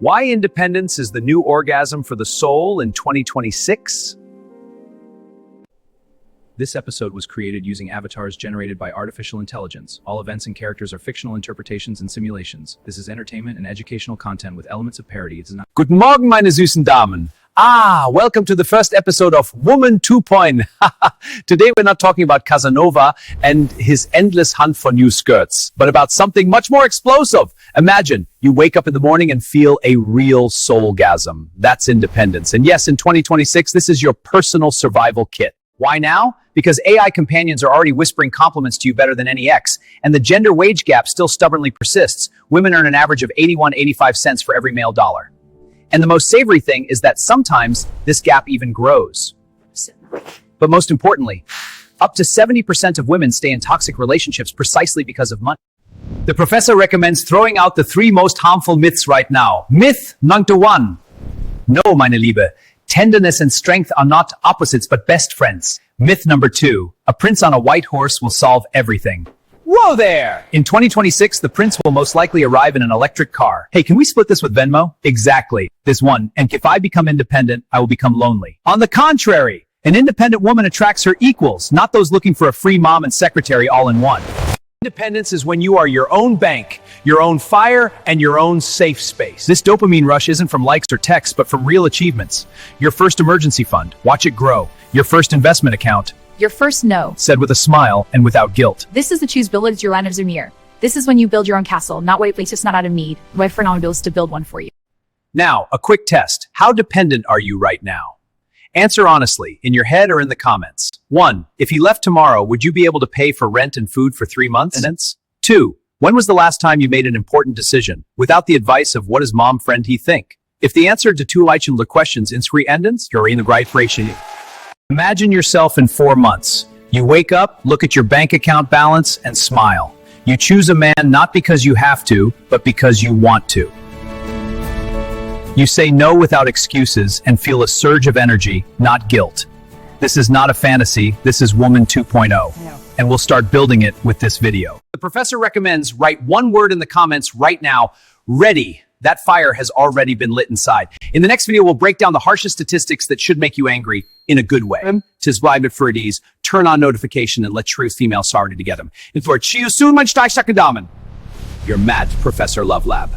Why independence is the new orgasm for the soul in 2026? This episode was created using avatars generated by artificial intelligence. All events and characters are fictional interpretations and simulations. This is entertainment and educational content with elements of parody. It is not. Guten Morgen, meine süßen Damen. Welcome to the first episode of Woman 2.0. Today we're not talking about Casanova and his endless hunt for new skirts, but about something much more explosive. Imagine you wake up in the morning and feel a real soulgasm. That's independence. And yes, in 2026, this is your personal survival kit. Why now? Because AI companions are already whispering compliments to you better than any ex, and the gender wage gap still stubbornly persists. Women earn an average of 85 cents for every male dollar. And the most savory thing is that sometimes this gap even grows. But most importantly, up to 70% of women stay in toxic relationships precisely because of money. The professor recommends throwing out the 3 most harmful myths right now. Myth number 1. No, meine Liebe. Tenderness and strength are not opposites but best friends. Myth number 2. A prince on a white horse will solve everything. Whoa there! In 2026, the prince will most likely arrive in an electric car. Hey, can we split this with Venmo? Exactly. This one. And if I become independent, I will become lonely. On the contrary, an independent woman attracts her equals, not those looking for a free mom and secretary all in one. Independence is when you are your own bank, your own fire, and your own safe space. This dopamine rush isn't from likes or texts, but from real achievements. Your first emergency fund, watch it grow. Your first investment account, your first no, said with a smile and without guilt. This is the choose village your land of Zumir. This is when you build your own castle, not wait places not out of need. Wait for builds to build one for you. Now, a quick test. How dependent are you right now? Answer honestly, in your head or in the comments. 1. If he left tomorrow, would you be able to pay for rent and food for 3 months? 2. When was the last time you made an important decision without the advice of what does mom friend he think? If the answer to 2 leichende questions is endens, you're in the right ratio. Imagine yourself in 4 months. You wake up, look at your bank account balance, and smile. You choose a man not because you have to, but because you want to. You say no without excuses and feel a surge of energy, not guilt. This is not a fantasy, this is Woman 2.0. And we'll start building it with this video. The professor recommends write 1 word in the comments right now, ready. That fire has already been lit inside. In the next video, we'll break down the harshest statistics that should make you angry in a good way. Tis bleibt for these. Turn on notification and let truth female sorority together. And for see you soon, mein starke Damen. Your MadProfessor LoveLab.